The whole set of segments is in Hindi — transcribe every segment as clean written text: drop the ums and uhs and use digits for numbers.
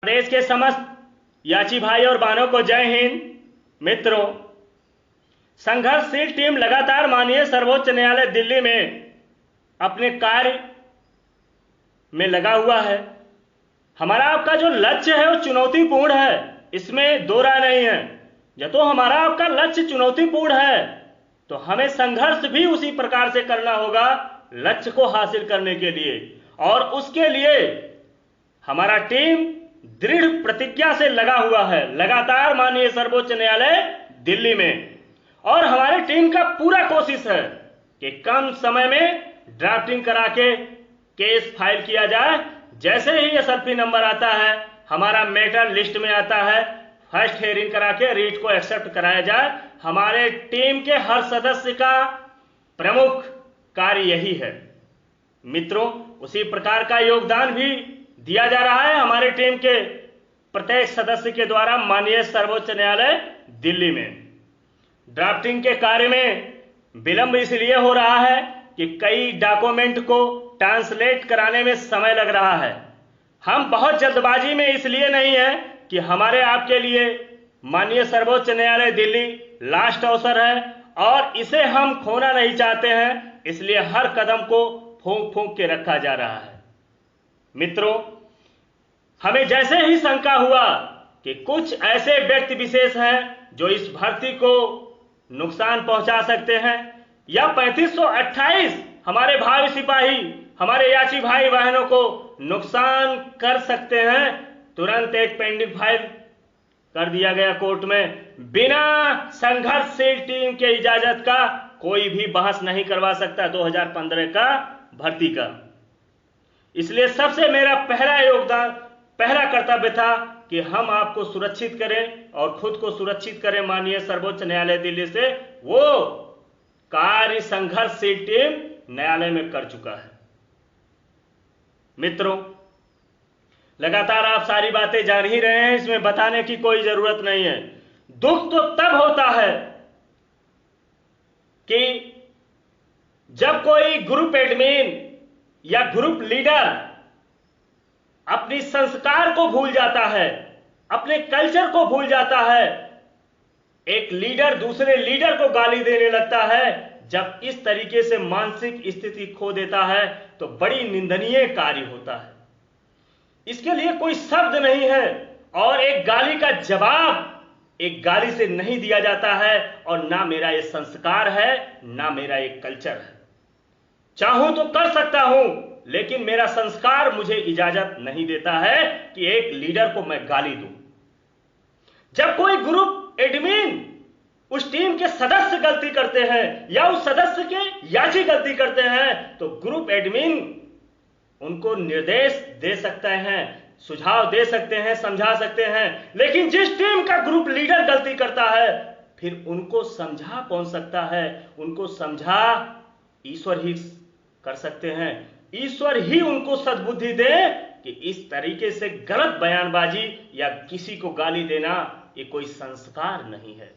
प्रदेश के समस्त याची भाई और बहनों को जय हिंद। मित्रों, संघर्षशील टीम लगातार माननीय सर्वोच्च न्यायालय दिल्ली में अपने कार्य में लगा हुआ है। हमारा आपका जो लक्ष्य है वो चुनौतीपूर्ण है, इसमें दो राय नहीं है। जब तो हमारा आपका लक्ष्य चुनौतीपूर्ण है तो हमें संघर्ष भी उसी प्रकार से करना होगा लक्ष्य को हासिल करने के लिए। और उसके लिए हमारा टीम दृढ़ प्रतिज्ञा से लगा हुआ है लगातार माननीय सर्वोच्च न्यायालय दिल्ली में। और हमारी टीम का पूरा कोशिश है कि कम समय में ड्राफ्टिंग करा के केस फाइल किया जाए। जैसे ही एसएलपी नंबर आता है, हमारा मैटर लिस्ट में आता है, फर्स्ट हियरिंग करा के रीट को एक्सेप्ट कराया जाए। हमारे टीम के हर सदस्य का प्रमुख कार्य यही है। मित्रों, उसी प्रकार का योगदान भी दिया जा रहा है हमारी टीम के प्रत्येक सदस्य के द्वारा माननीय सर्वोच्च न्यायालय दिल्ली में। ड्राफ्टिंग के कार्य में विलंब इसलिए हो रहा है कि कई डॉक्यूमेंट को ट्रांसलेट कराने में समय लग रहा है। हम बहुत जल्दबाजी में इसलिए नहीं है कि हमारे आपके लिए माननीय सर्वोच्च न्यायालय दिल्ली लास्ट अवसर है और इसे हम खोना नहीं चाहते हैं, इसलिए हर कदम को फूंक फूंक के रखा जा रहा है। मित्रों, हमें जैसे ही शंका हुआ कि कुछ ऐसे व्यक्ति विशेष हैं जो इस भर्ती को नुकसान पहुंचा सकते हैं या 3528 हमारे भावी सिपाही, हमारे याची भाई बहनों को नुकसान कर सकते हैं, तुरंत एक पेंडिंग फाइल कर दिया गया कोर्ट में। बिना संघर्षशील टीम के इजाजत का कोई भी बहस नहीं करवा सकता 2015 का भर्ती का। इसलिए सबसे मेरा पहला कर्तव्य था कि हम आपको सुरक्षित करें और खुद को सुरक्षित करें। माननीय सर्वोच्च न्यायालय दिल्ली से वो कार्य संघर्षशील टीम न्यायालय में कर चुका है। मित्रों, लगातार आप सारी बातें जान ही रहे हैं, इसमें बताने की कोई जरूरत नहीं है। दुख तो तब होता है कि जब कोई ग्रुप एडमिन या ग्रुप लीडर अपनी संस्कार को भूल जाता है, अपने कल्चर को भूल जाता है। एक लीडर दूसरे लीडर को गाली देने लगता है। जब इस तरीके से मानसिक स्थिति खो देता है तो बड़ी निंदनीय कार्य होता है। इसके लिए कोई शब्द नहीं है और एक गाली का जवाब एक गाली से नहीं दिया जाता है। और ना मेरा ये संस्कार है, ना मेरा ये कल्चर है। चाहूं तो कर सकता हूं, लेकिन मेरा संस्कार मुझे इजाजत नहीं देता है कि एक लीडर को मैं गाली दूं। जब कोई ग्रुप एडमिन उस टीम के सदस्य गलती करते हैं या उस सदस्य के याची गलती करते हैं तो ग्रुप एडमिन उनको निर्देश दे सकते हैं, सुझाव दे सकते हैं, समझा सकते हैं। लेकिन जिस टीम का ग्रुप लीडर गलती करता है फिर उनको समझा कौन सकता है? उनको समझा ईश्वर ही कर सकते हैं। ईश्वर ही उनको सद्बुद्धि दे कि इस तरीके से गलत बयानबाजी या किसी को गाली देना ये कोई संस्कार नहीं है।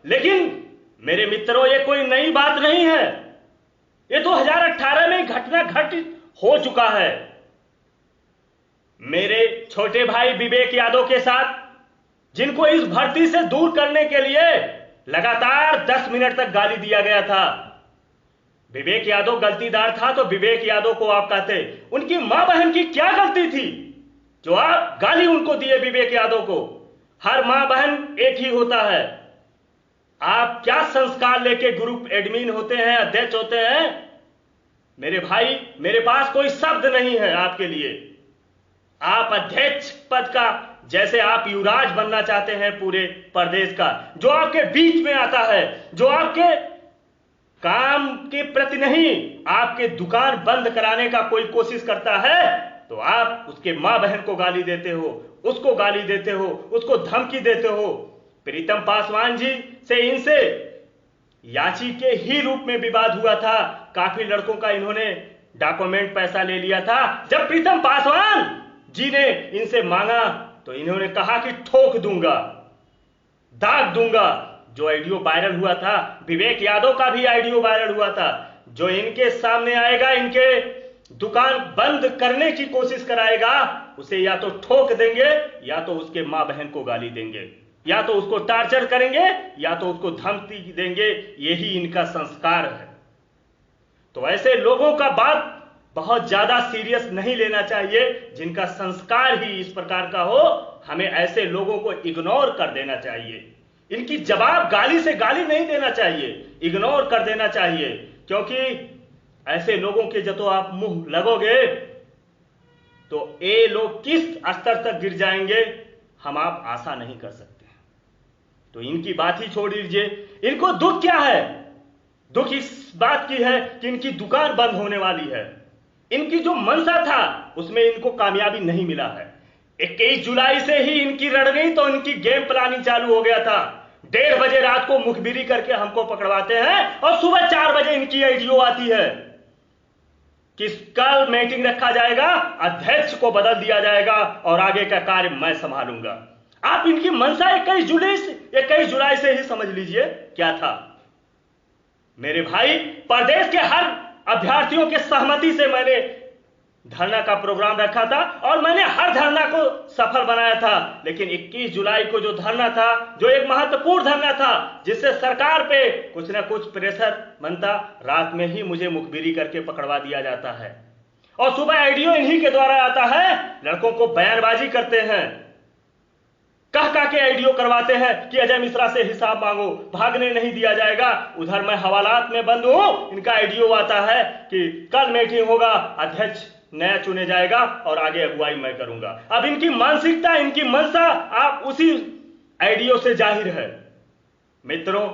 लेकिन मेरे मित्रों, ये कोई नई बात नहीं है। ये 2018 में घटना घटित हो चुका है। मेरे छोटे भाई विवेक यादव के साथ, जिनको इस भर्ती से दूर करने के लिए लगातार 10 मिनट तक गाली दिया गया था। विवेक यादव गलतीदार था तो विवेक यादव को आप कहते, उनकी मां बहन की क्या गलती थी जो आप गाली उनको दिए विवेक यादव को? हर मां बहन एक ही होता है। आप क्या संस्कार लेके ग्रुप एडमिन होते हैं, अध्यक्ष होते हैं? मेरे भाई, मेरे पास कोई शब्द नहीं है आपके लिए। आप अध्यक्ष पद का, जैसे आप युवराज बनना चाहते हैं पूरे प्रदेश का, जो आपके बीच में आता है, जो आपके काम के प्रति नहीं, आपके दुकान बंद कराने का कोई कोशिश करता है तो आप उसके मां बहन को गाली देते हो, उसको गाली देते हो, उसको धमकी देते हो। प्रीतम पासवान जी से इनसे याची के ही रूप में विवाद हुआ था। काफी लड़कों का इन्होंने डॉक्यूमेंट पैसा ले लिया था। जब प्रीतम पासवान जी ने इनसे मांगा तो इन्होंने कहा कि ठोक दूंगा, दाग दूंगा। जो ऑडियो वायरल हुआ था, विवेक यादव का भी ऑडियो वायरल हुआ था। जो इनके सामने आएगा, इनके दुकान बंद करने की कोशिश कराएगा, उसे या तो ठोक देंगे या तो उसके मां बहन को गाली देंगे, या तो उसको टार्चर करेंगे या तो उसको धमकी देंगे। यही इनका संस्कार है। तो ऐसे लोगों का बात बहुत ज्यादा सीरियस नहीं लेना चाहिए, जिनका संस्कार ही इस प्रकार का हो। हमें ऐसे लोगों को इग्नोर कर देना चाहिए। इनकी जवाब गाली से गाली नहीं देना चाहिए, इग्नोर कर देना चाहिए, क्योंकि ऐसे लोगों के जब तो आप मुंह लगोगे तो ये लोग किस स्तर तक गिर जाएंगे हम आप आशा नहीं कर सकते। तो इनकी बात ही छोड़ दीजिए। इनको दुख क्या है? दुख इस बात की है कि इनकी दुकान बंद होने वाली है। इनकी जो मंशा था उसमें इनको कामयाबी नहीं मिला है। 21 जुलाई से ही इनकी रणनीति तो इनकी गेम प्लानिंग चालू हो गया था। 1:30 बजे रात को मुखबिरी करके हमको पकड़वाते हैं और सुबह 4 बजे इनकी आईडियो आती है कि कल मीटिंग रखा जाएगा, अध्यक्ष को बदल दिया जाएगा और आगे का कार्य मैं संभालूंगा। आप इनकी मंशा 21 जुलाई से ही समझ लीजिए क्या था। मेरे भाई, प्रदेश के हर अभ्यर्थियों के सहमति से मैंने धरना का प्रोग्राम रखा था और मैंने हर धरना को सफल बनाया था। लेकिन 21 जुलाई को जो धरना था, जो एक महत्वपूर्ण धरना था, जिससे सरकार पे कुछ ना कुछ प्रेशर बनता, रात में ही मुझे मुखबिरी करके पकड़वा दिया जाता है और सुबह आईडियो इन्हीं के द्वारा आता है। लड़कों को बयानबाजी करते हैं, कह के आईडियो करवाते हैं कि अजय मिश्रा से हिसाब मांगो, भागने नहीं दिया जाएगा। उधर मैं हवालात में बंद हूं, इनका आईडियो आता है कि कल मीटिंग होगा, अध्यक्ष नया चुने जाएगा और आगे अगुवाई मैं करूंगा। अब इनकी मानसिकता, इनकी मंशा आप उसी आईडियो से जाहिर है। मित्रों,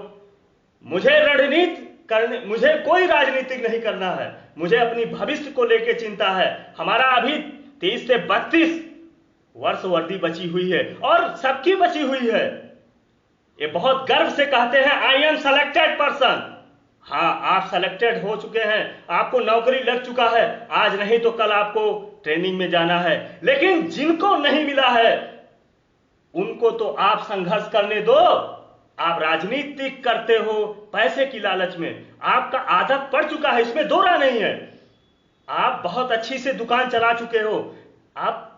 मुझे रणनीति करने, मुझे कोई राजनीतिक नहीं करना है, मुझे अपनी भविष्य को लेकर चिंता है। हमारा अभी 30 से 32 वर्ष वर्दी बची हुई है और सबकी बची हुई है। ये बहुत गर्व से कहते हैं आई एम सेलेक्टेड पर्सन। हाँ, आप सेलेक्टेड हो चुके हैं, आपको नौकरी लग चुका है, आज नहीं तो कल आपको ट्रेनिंग में जाना है। लेकिन जिनको नहीं मिला है उनको तो आप संघर्ष करने दो। आप राजनीति करते हो पैसे की लालच में, आपका आदत पड़ चुका है, इसमें दो राय नहीं है। आप बहुत अच्छी से दुकान चला चुके हो, आप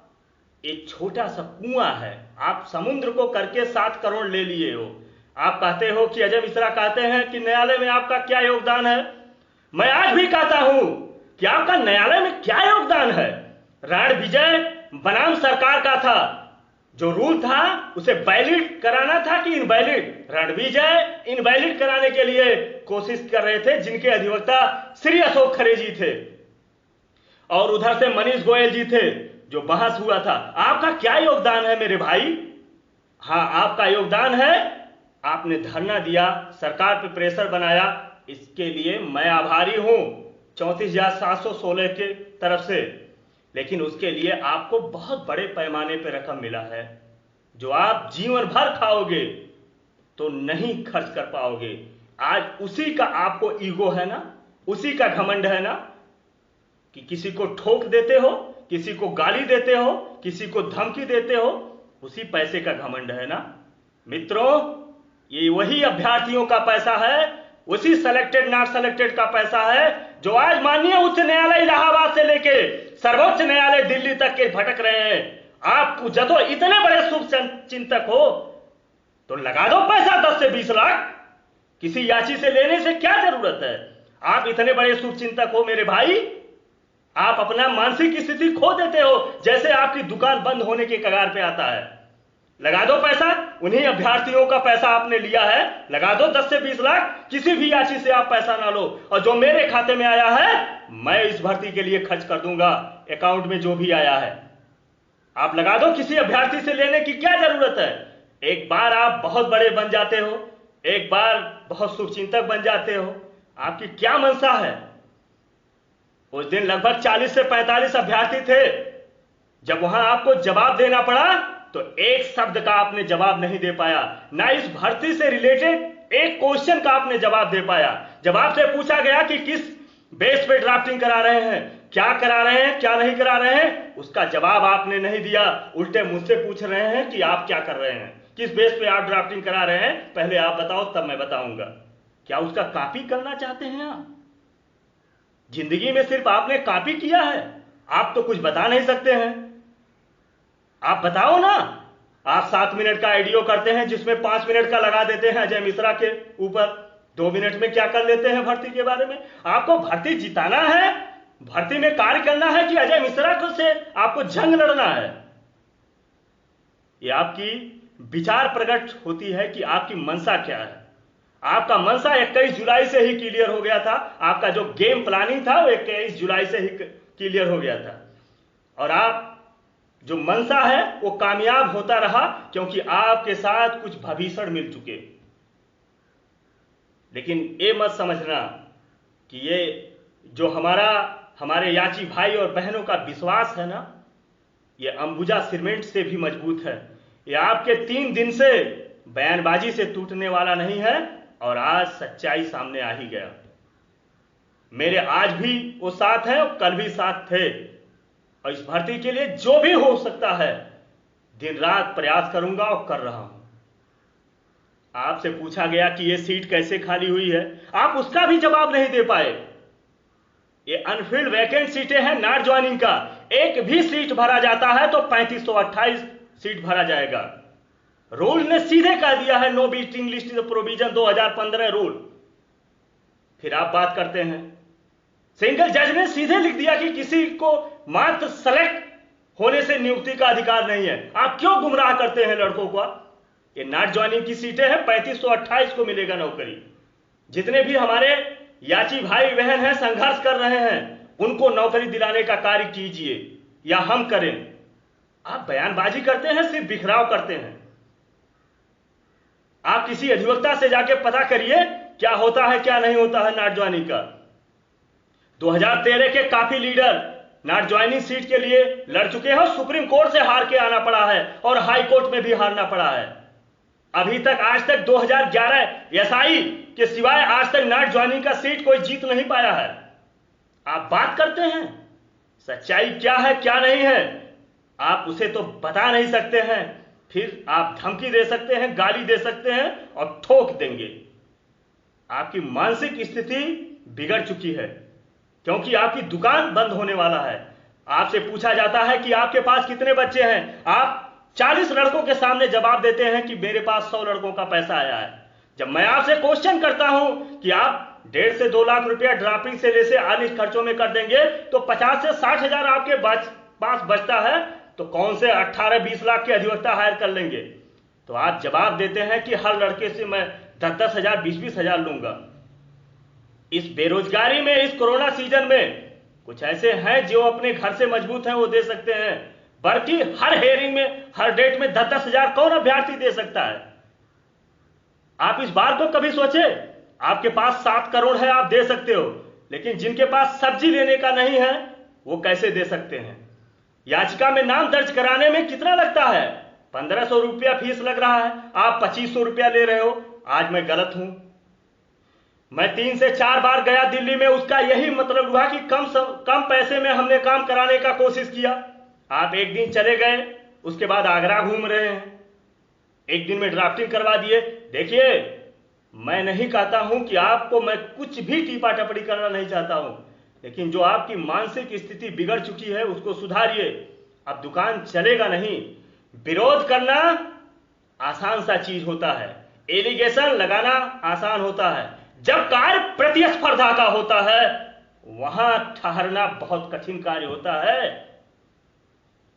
एक छोटा सा कुआं है, आप समुद्र को करके 7 करोड़ ले लिए हो। आप कहते हो कि अजय मिश्रा कहते हैं कि न्यायालय में आपका क्या योगदान है। मैं आज भी कहता हूं कि आपका न्यायालय में क्या योगदान है। रणविजय बनाम सरकार का था, जो रूल था उसे वैलिड कराना था कि इनवैलिड। रणविजय इनवैलिड कराने के लिए कोशिश कर रहे थे, जिनके अधिवक्ता श्री अशोक खरे जी थे और उधर से मनीष गोयल जी थे, जो बहस हुआ था। आपका क्या योगदान है मेरे भाई? हां, आपका योगदान है, आपने धरना दिया, सरकार पे प्रेशर बनाया, इसके लिए मैं आभारी हूं 34,716 के तरफ से। लेकिन उसके लिए आपको बहुत बड़े पैमाने पे रकम मिला है, जो आप जीवन भर खाओगे तो नहीं खर्च कर पाओगे। आज उसी का आपको ईगो है ना, उसी का घमंड है ना, कि किसी को ठोक देते हो, किसी को गाली देते हो, किसी को धमकी देते हो, उसी पैसे का घमंड है ना। मित्रों, ये वही अभ्यर्थियों का पैसा है, उसी सेलेक्टेड नॉट सेलेक्टेड का पैसा है, जो आज माननीय उच्च न्यायालय इलाहाबाद से लेके सर्वोच्च न्यायालय दिल्ली तक के भटक रहे हैं। आप जब तो इतने बड़े शुभ चिंतक हो तो लगा दो पैसा 10 से 20 लाख, किसी याची से लेने से क्या जरूरत है। आप इतने बड़े शुभ चिंतक हो मेरे भाई, आप अपना मानसिक स्थिति खो देते हो जैसे आपकी दुकान बंद होने के कगार पे आता है। लगा दो पैसा, उन्हीं अभ्यर्थियों का पैसा आपने लिया है, लगा दो 10 से 20 लाख, किसी भी याची से आप पैसा ना लो, और जो मेरे खाते में आया है मैं इस भर्ती के लिए खर्च कर दूंगा, अकाउंट में जो भी आया है आप लगा दो। किसी अभ्यर्थी से लेने की क्या जरूरत है। एक बार आप बहुत बड़े बन जाते हो, एक बार बहुत शुभचिंतक बन जाते हो, आपकी क्या मंशा है। उस दिन लगभग 40 से 45 अभ्यर्थी थे, जब वहां आपको जवाब देना पड़ा तो एक शब्द का आपने जवाब नहीं दे पाया, ना इस भर्ती से रिलेटेड एक क्वेश्चन का आपने जवाब दे पाया। जब आपसे पूछा गया कि किस बेस पे ड्राफ्टिंग करा रहे हैं, क्या करा रहे हैं, क्या नहीं करा रहे हैं, उसका जवाब आपने नहीं दिया। उल्टे मुझसे पूछ रहे हैं कि आप क्या कर रहे हैं, किस बेस पे आप ड्राफ्टिंग करा रहे हैं, पहले आप बताओ तब मैं बताऊंगा। क्या उसका कॉपी करना चाहते हैं आप? जिंदगी में सिर्फ आपने कॉपी किया है, आप तो कुछ बता नहीं सकते हैं। आप बताओ ना। आप 7 मिनट का ऑडियो करते हैं जिसमें 5 मिनट का लगा देते हैं अजय मिश्रा के ऊपर। 2 मिनट में क्या कर लेते हैं भर्ती के बारे में? आपको भर्ती जिताना है, भर्ती में कार्य करना है कि अजय मिश्रा से आपको जंग लड़ना है? ये आपकी विचार प्रकट होती है कि आपकी मंशा क्या है। आपका मंशा 21 जुलाई से ही क्लियर हो गया था। आपका जो गेम प्लानिंग था वो 21 जुलाई से ही क्लियर हो गया था, और आप जो मंशा है वो कामयाब होता रहा, क्योंकि आपके साथ कुछ भविष्य मिल चुके। लेकिन ये मत समझना कि ये जो हमारे याची भाई और बहनों का विश्वास है ना, ये अंबुजा सीमेंट से भी मजबूत है। ये आपके 3 दिन से बयानबाजी से टूटने वाला नहीं है, और आज सच्चाई सामने आ ही गया। मेरे आज भी वो साथ हैं और कल भी साथ थे, और इस भर्ती के लिए जो भी हो सकता है दिन रात प्रयास करूंगा और कर रहा हूं। आपसे पूछा गया कि ये सीट कैसे खाली हुई है, आप उसका भी जवाब नहीं दे पाए। ये अनफिल्ड वैकेंट सीटें हैं नॉट ज्वाइनिंग का। एक भी सीट भरा जाता है तो 3528 सीट भरा जाएगा। रूल ने सीधे कह दिया है, no waiting list provision 2015 rule. फिर आप बात करते हैं, सिंगल जज ने सीधे लिख दिया कि किसी को मात्र सेलेक्ट होने से नियुक्ति का अधिकार नहीं है। आप क्यों गुमराह करते हैं लड़कों को? ये नॉट ज्वाइनिंग की सीटें हैं, 3528 को मिलेगा नौकरी। जितने भी हमारे याची भाई बहन हैं, संघर्ष कर रहे हैं, उनको नौकरी दिलाने का कार्य कीजिए या हम करें। आप बयानबाजी करते हैं, सिर्फ बिखराव करते हैं। आप किसी अधिवक्ता से जाके पता करिए क्या होता है क्या नहीं होता है नॉट ज्वाइनिंग का। 2013 के काफी लीडर नॉट ज्वाइनिंग सीट के लिए लड़ चुके हैं, सुप्रीम कोर्ट से हार के आना पड़ा है और हाई कोर्ट में भी हारना पड़ा है। अभी तक आज तक 2011 एसआई के सिवाय आज तक नॉट ज्वाइनिंग का सीट कोई जीत नहीं पाया है। आप बात करते हैं, सच्चाई क्या है क्या नहीं है आप उसे तो बता नहीं सकते हैं, फिर आप धमकी दे सकते हैं, गाली दे सकते हैं और ठोक देंगे। आपकी मानसिक स्थिति बिगड़ चुकी है, क्योंकि आपकी दुकान बंद होने वाला है। आपसे पूछा जाता है कि आपके पास कितने बच्चे हैं, आप 40 लड़कों के सामने जवाब देते हैं कि मेरे पास 100 लड़कों का पैसा आया है। जब मैं आपसे क्वेश्चन करता हूं कि आप 1.5 से 2 लाख रुपया ड्राफ्टिंग से लेसे अन्य खर्चों में कर देंगे तो 50 से 60 हजार आपके पास बचता है, तो कौन से 18-20 लाख के अधिवक्ता हायर कर लेंगे? तो आप जवाब देते हैं कि हर लड़के से मैं 10-10 हजार 20-20 हजार लूंगा। इस बेरोजगारी में, इस कोरोना सीजन में कुछ ऐसे हैं जो अपने घर से मजबूत हैं, वो दे सकते हैं, बल्कि हर हेयरिंग में, हर डेट में 10-10 हजार कौन अभ्यर्थी दे सकता है? आप इस बार को कभी सोचे? आपके पास 7 करोड़ है, आप दे सकते हो, लेकिन जिनके पास सब्जी लेने का नहीं है वो कैसे दे सकते हैं? याचिका में नाम दर्ज कराने में कितना लगता है? 1500 रुपया फीस लग रहा है, आप 2500 रुपया ले रहे हो। आज मैं गलत हूं? मैं 3 से 4 बार गया दिल्ली में, उसका यही मतलब हुआ कि कम पैसे में हमने काम कराने का कोशिश किया। आप एक दिन चले गए, उसके बाद आगरा घूम रहे हैं, एक दिन में ड्राफ्टिंग करवा दिए। देखिए, मैं नहीं कहता हूं कि आपको मैं कुछ भी टीपा टपड़ी करना नहीं चाहता हूं, लेकिन जो आपकी मानसिक स्थिति बिगड़ चुकी है उसको सुधारिए। अब दुकान चलेगा नहीं। विरोध करना आसान सा चीज होता है, एलिगेशन लगाना आसान होता है, जब कार्य प्रतिस्पर्धा का होता है वहां ठहरना बहुत कठिन कार्य होता है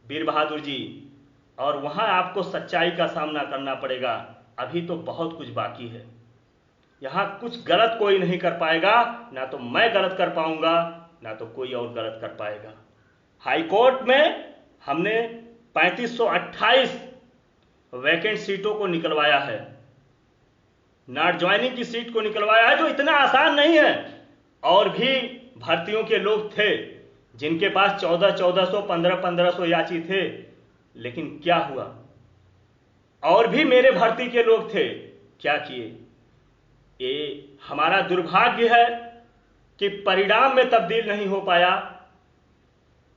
वीर बहादुर जी, और वहां आपको सच्चाई का सामना करना पड़ेगा। अभी तो बहुत कुछ बाकी है। यहां कुछ गलत कोई नहीं कर पाएगा, ना तो मैं गलत कर पाऊंगा, ना तो कोई और गलत कर पाएगा। हाई कोर्ट में हमने 3528 वैकेंट सीटों को निकलवाया है, नॉट ज्वाइनिंग की सीट को निकलवाया है, जो इतना आसान नहीं है। और भी भर्तियों के लोग थे जिनके पास 1400 1500 याची थे, लेकिन क्या हुआ? और भी मेरे भर्ती के लोग थे, क्या किए? ये हमारा दुर्भाग्य है कि परिणाम में तब्दील नहीं हो पाया,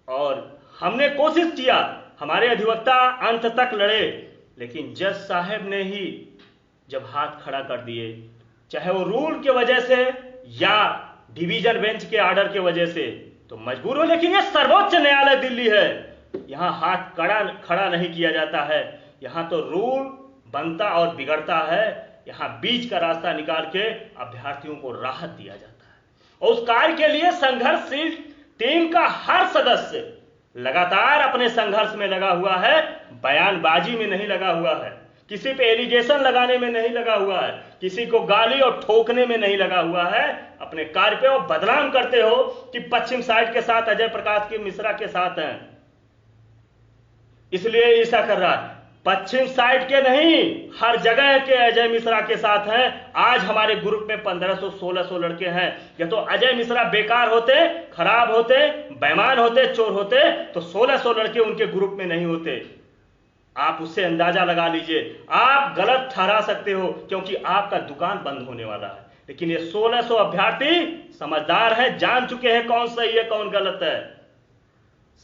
और हमने कोशिश किया, हमारे अधिवक्ता अंत तक लड़े, लेकिन जज साहब ने ही जब हाथ खड़ा कर दिए, चाहे वो रूल की वजह से या डिवीजन बेंच के ऑर्डर की वजह से तो मजबूर हो, लेकिन ये सर्वोच्च न्यायालय दिल्ली है, यहां हाथ खड़ा नहीं किया जाता है। यहां तो रूल बनता और बिगड़ता है, यहां बीच का रास्ता निकाल के अभ्यर्थियों को राहत दिया जाता है। और उस कार्य के लिए संघर्षशील टीम का हर सदस्य लगातार अपने संघर्ष में लगा हुआ है, बयानबाजी में नहीं लगा हुआ है, किसी पे एलिगेशन लगाने में नहीं लगा हुआ है, किसी को गाली और ठोकने में नहीं लगा हुआ है। अपने कार्य पे वो बदनाम करते हो कि पश्चिम साइड के साथ अजय प्रकाश की मिश्रा के साथ हैं, इसलिए ऐसा कर रहा है। पश्चिम साइड के नहीं, हर जगह के अजय मिश्रा के साथ हैं। आज हमारे ग्रुप में 1500-1600 लड़के हैं। या तो अजय मिश्रा बेकार होते, खराब होते, बेईमान होते, चोर होते तो 1600 लड़के उनके ग्रुप में नहीं होते। आप उससे अंदाजा लगा लीजिए। आप गलत ठहरा सकते हो क्योंकि आपका दुकान बंद होने वाला है, लेकिन ये 1600 अभ्यर्थी समझदार हैं, जान चुके हैं कौन सही है कौन गलत है।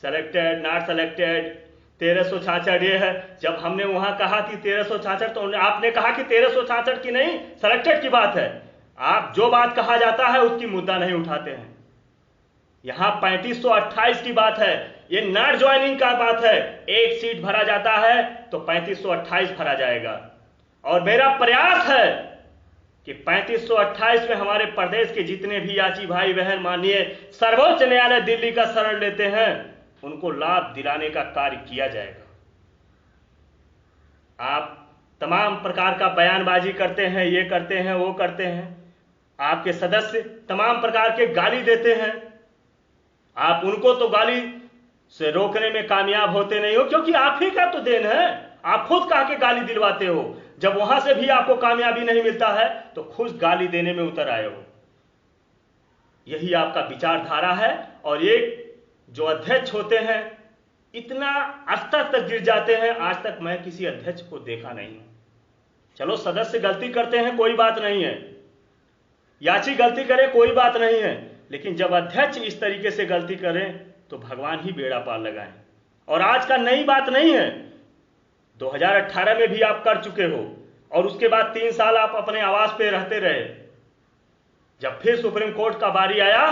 सेलेक्टेड, नॉट सेलेक्टेड, 1366 ये है। जब हमने वहां कहा कि 1366 तो आपने कहा कि 1366 की नहीं, सेलेक्टेड की बात है। आप जो बात कहा जाता है उसकी मुद्दा नहीं उठाते हैं। यहां 3528 की बात है, ये नॉट ज्वाइनिंग का बात है। एक सीट भरा जाता है तो 3528 भरा जाएगा। और मेरा प्रयास है कि 3528 में हमारे प्रदेश के जितने भी याची भाई बहन माननीय सर्वोच्च न्यायालय दिल्ली का शरण लेते हैं, उनको लाभ दिलाने का कार्य किया जाएगा। आप तमाम प्रकार का बयानबाजी करते हैं, ये करते हैं, वो करते हैं, आपके सदस्य तमाम प्रकार के गाली देते हैं। आप उनको तो गाली से रोकने में कामयाब होते नहीं हो, क्योंकि आप ही का तो देन है। आप खुद कहा के गाली दिलवाते हो, जब वहां से भी आपको कामयाबी नहीं मिलता है तो खुद गाली देने में उतर आए हो। यही आपका विचारधारा है। और ये जो अध्यक्ष होते हैं इतना स्तर तक गिर जाते हैं, आज तक मैं किसी अध्यक्ष को देखा नहीं हूं। चलो सदस्य गलती करते हैं, कोई बात नहीं है, याची गलती करे कोई बात नहीं है, लेकिन जब अध्यक्ष इस तरीके से गलती करें तो भगवान ही बेड़ा पार लगाएं। और आज का नई बात नहीं है, 2018 में भी आप कर चुके हो और उसके बाद 3 साल आप अपने आवास पे रहते रहे। जब फिर सुप्रीम कोर्ट का बारी आया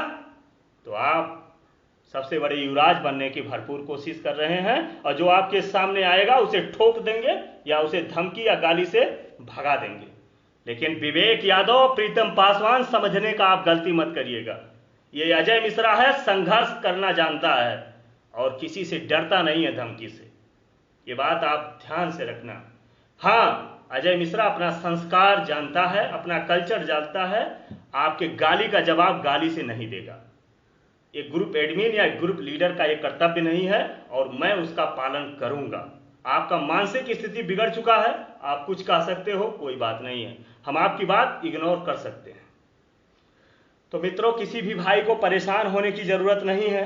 तो आप सबसे बड़े युवराज बनने की भरपूर कोशिश कर रहे हैं, और जो आपके सामने आएगा उसे ठोक देंगे या उसे धमकी या गाली से भगा देंगे। लेकिन विवेक यादव, प्रीतम पासवान, समझने का आप गलती मत करिएगा। ये अजय मिश्रा है, संघर्ष करना जानता है और किसी से डरता नहीं है धमकी से। ये बात आप ध्यान से रखना। हाँ, अजय मिश्रा अपना संस्कार जानता है, अपना कल्चर जानता है। आपके गाली का जवाब गाली से नहीं देगा। एक ग्रुप एडमिन या ग्रुप लीडर का ये कर्तव्य नहीं है और मैं उसका पालन करूंगा। आपका मानसिक स्थिति बिगड़ चुका है, आप कुछ कह सकते हो, कोई बात नहीं है, हम आपकी बात इग्नोर कर सकते हैं। तो मित्रों, किसी भी भाई को परेशान होने की जरूरत नहीं है।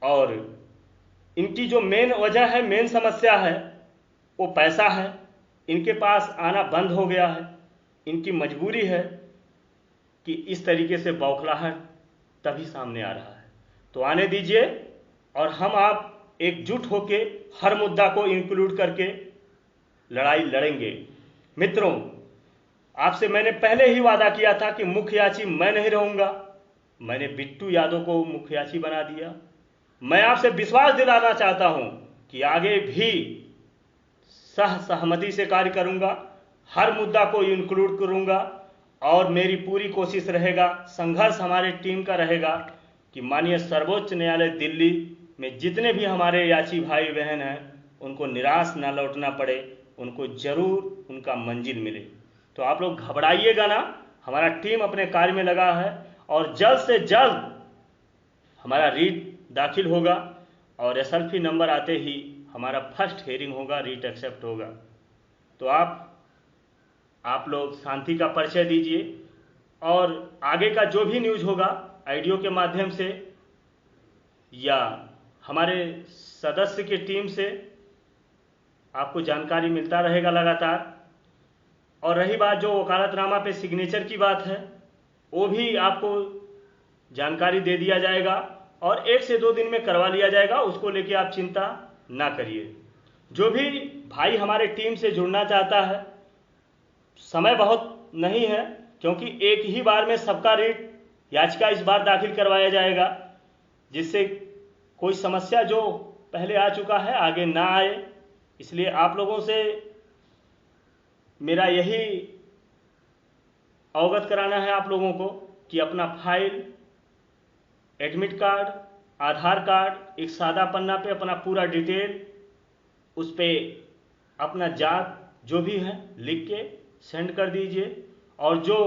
और इनकी जो मेन वजह है, मेन समस्या है, वो पैसा है। इनके पास आना बंद हो गया है। इनकी मजबूरी है कि इस तरीके से बौखलाहट तभी सामने आ रहा है। तो आने दीजिए और हम आप एकजुट होके हर मुद्दा को इंक्लूड करके लड़ाई लड़ेंगे। मित्रों, आपसे मैंने पहले ही वादा किया था कि मुखयाची मैं नहीं रहूंगा। मैंने बिट्टू यादव को मुखयाची बना दिया। मैं आपसे विश्वास दिलाना चाहता हूं कि आगे भी सहमति से कार्य करूंगा, हर मुद्दा को इंक्लूड करूंगा और मेरी पूरी कोशिश रहेगा, संघर्ष हमारे टीम का रहेगा कि माननीय सर्वोच्च न्यायालय दिल्ली में जितने भी हमारे याची भाई बहन हैं उनको निराश ना लौटना पड़े, उनको जरूर उनका मंजिल मिले। तो आप लोग घबराइएगा ना, हमारा टीम अपने कार्य में लगा है और जल्द से जल्द हमारा रीट दाखिल होगा और एसएलपी नंबर आते ही हमारा फर्स्ट हेयरिंग होगा, रीट एक्सेप्ट होगा। तो आप लोग शांति का परिचय दीजिए और आगे का जो भी न्यूज़ होगा आईडियो के माध्यम से या हमारे सदस्य की टीम से आपको जानकारी मिलता रहेगा लगातार। और रही बात जो वकालतनामा पे सिग्नेचर की बात है, वो भी आपको जानकारी दे दिया जाएगा और 1 से 2 दिन में करवा लिया जाएगा। उसको लेके आप चिंता ना करिए। जो भी भाई हमारे टीम से जुड़ना चाहता है, समय बहुत नहीं है क्योंकि एक ही बार में सबका रिट याचिका इस बार दाखिल करवाया जाएगा, जिससे कोई समस्या जो पहले आ चुका है आगे ना आए। इसलिए आप लोगों से मेरा यही अवगत कराना है आप लोगों को कि अपना फाइल, एडमिट कार्ड, आधार कार्ड, एक सादा पन्ना पे अपना पूरा डिटेल, उस पर अपना जात जो भी है लिख के सेंड कर दीजिए। और जो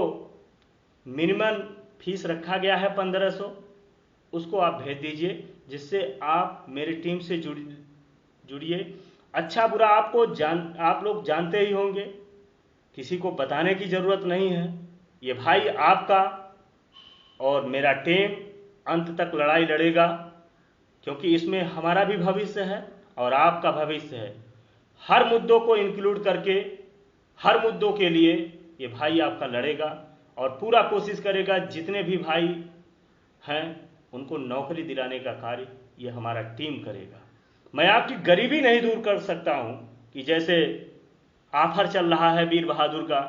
मिनिमम फीस रखा गया है 1500, उसको आप भेज दीजिए, जिससे आप मेरी टीम से जुड़िए। अच्छा बुरा आप लोग जानते ही होंगे, किसी को बताने की ज़रूरत नहीं है। ये भाई आपका और मेरा टीम अंत तक लड़ाई लड़ेगा, क्योंकि इसमें हमारा भी भविष्य है और आपका भविष्य है। हर मुद्दों को इंक्लूड करके, हर मुद्दों के लिए ये भाई आपका लड़ेगा और पूरा कोशिश करेगा जितने भी भाई हैं उनको नौकरी दिलाने का कार्य ये हमारा टीम करेगा। मैं आपकी गरीबी नहीं दूर कर सकता हूँ कि जैसे ऑफर चल रहा है वीर बहादुर का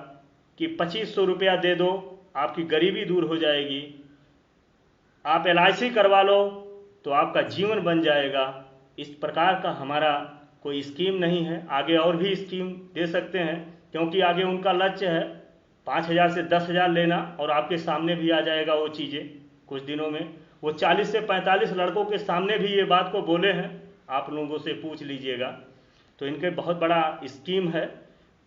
कि 2500 रुपया दे दो आपकी गरीबी दूर हो जाएगी, आप LIC करवा लो तो आपका जीवन बन जाएगा। इस प्रकार का हमारा कोई स्कीम नहीं है। आगे और भी स्कीम दे सकते हैं, क्योंकि आगे उनका लक्ष्य है 5000 से 10,000 लेना, और आपके सामने भी आ जाएगा वो चीज़ें कुछ दिनों में। वो 40 से 45 लड़कों के सामने भी ये बात को बोले हैं, आप लोगों से पूछ लीजिएगा। तो इनके बहुत बड़ा स्कीम है।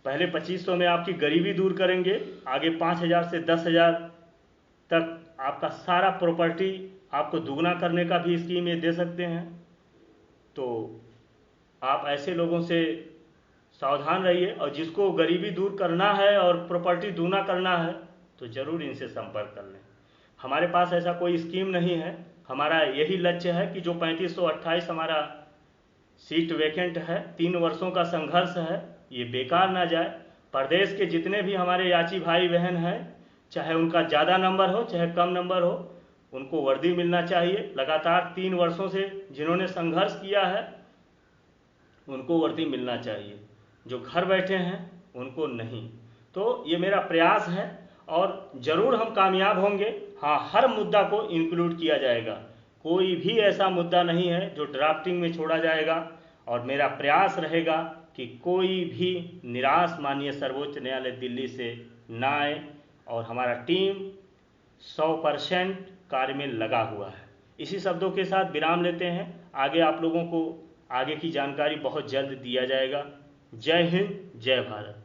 पहले 2500 में आपकी गरीबी दूर करेंगे, आगे 5000 से 10,000 तक आपका सारा प्रॉपर्टी आपको दुगना करने का भी स्कीम ये दे सकते हैं। तो आप ऐसे लोगों से सावधान रहिए, और जिसको गरीबी दूर करना है और प्रॉपर्टी दुगना करना है तो ज़रूर इनसे संपर्क कर लें। हमारे पास ऐसा कोई स्कीम नहीं है। हमारा यही लक्ष्य है कि जो 3528 हमारा सीट वैकेंट है, 3 वर्षों का संघर्ष है, ये बेकार ना जाए। प्रदेश के जितने भी हमारे याची भाई बहन हैं, चाहे उनका ज़्यादा नंबर हो चाहे कम नंबर हो, उनको वर्दी मिलना चाहिए। लगातार 3 वर्षों से जिन्होंने संघर्ष किया है उनको वर्दी मिलना चाहिए, जो घर बैठे हैं उनको नहीं। तो ये मेरा प्रयास है और ज़रूर हम कामयाब होंगे। हाँ, हर मुद्दा को इंक्लूड किया जाएगा, कोई भी ऐसा मुद्दा नहीं है जो ड्राफ्टिंग में छोड़ा जाएगा। और मेरा प्रयास रहेगा कि कोई भी निराश माननीय सर्वोच्च न्यायालय दिल्ली से ना आए, और हमारा टीम 100% कार्य में लगा हुआ है। इसी शब्दों के साथ विराम लेते हैं। आगे आप लोगों को आगे की जानकारी बहुत जल्द दिया जाएगा। जय हिंद, जय भारत।